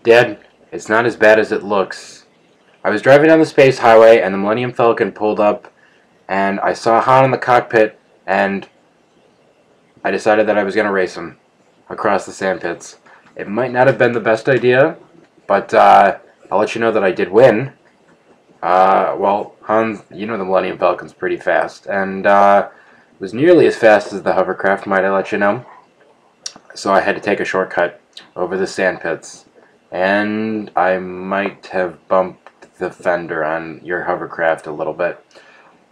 Dad, it's not as bad as it looks. I was driving down the space highway and the Millennium Falcon pulled up and I saw Han in the cockpit and I decided that I was going to race him across the sand pits. It might not have been the best idea, but I'll let you know that I did win. Well, Han, you know the Millennium Falcon's pretty fast, and was nearly as fast as the hovercraft, might I let you know. So I had to take a shortcut over the sand pits, and I might have bumped the fender on your hovercraft a little bit.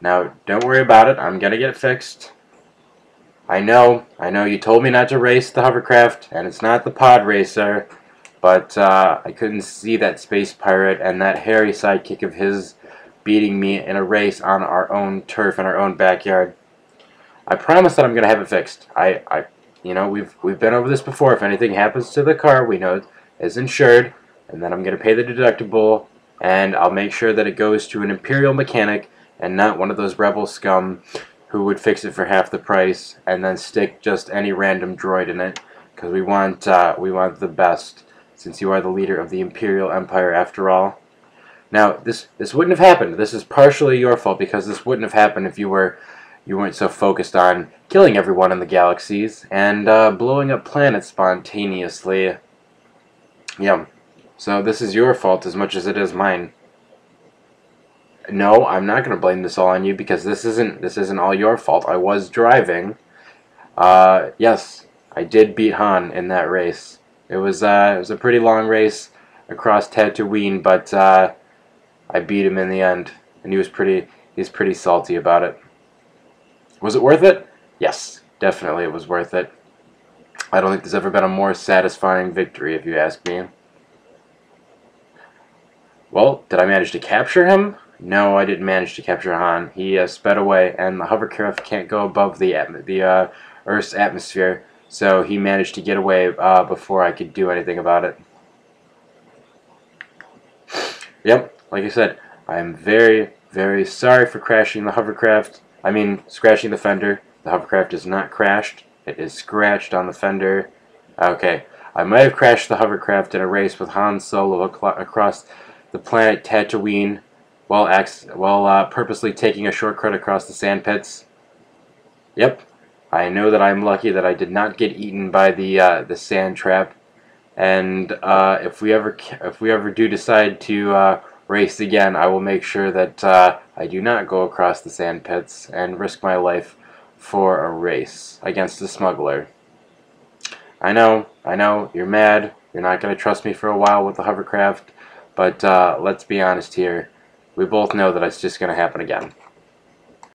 Now, don't worry about it. I'm going to get it fixed. I know, you told me not to race the hovercraft, and it's not the pod racer, but I couldn't see that space pirate and that hairy sidekick of his beating me in a race on our own turf in our own backyard. I promise that I'm going to have it fixed. You know, we've been over this before. If anything happens to the car, we know it's insured, and then I'm going to pay the deductible, and I'll make sure that it goes to an Imperial mechanic and not one of those rebel scum who would fix it for half the price and then stick just any random droid in it, because we want the best, since you are the leader of the Imperial Empire after all. Now, this wouldn't have happened. This is partially your fault, because this wouldn't have happened if you weren't so focused on killing everyone in the galaxies and blowing up planets spontaneously. Yeah. So this is your fault as much as it is mine. No, I'm not going to blame this all on you, because this isn't all your fault. I was driving. Yes, I did beat Han in that race. It was a pretty long race across Tatooine, but I beat him in the end, and he was pretty salty about it. Was it worth it? Yes, definitely it was worth it. I don't think there's ever been a more satisfying victory, if you ask me. Well, did I manage to capture him? No, I didn't manage to capture Han. He sped away, and the hovercraft can't go above the Earth's atmosphere, so he managed to get away before I could do anything about it. Yep, like I said, I'm very, very sorry for crashing the hovercraft. I mean, scratching the fender. The hovercraft is not crashed. It is scratched on the fender. Okay, I might have crashed the hovercraft in a race with Han Solo across the planet Tatooine while purposely taking a shortcut across the sand pits. Yep, I know that I'm lucky that I did not get eaten by the sand trap. And if we ever do decide to race again, I will make sure that I do not go across the sand pits and risk my life for a race against a smuggler. I know, you're mad. You're not going to trust me for a while with the hovercraft, but let's be honest here. We both know that it's just going to happen again.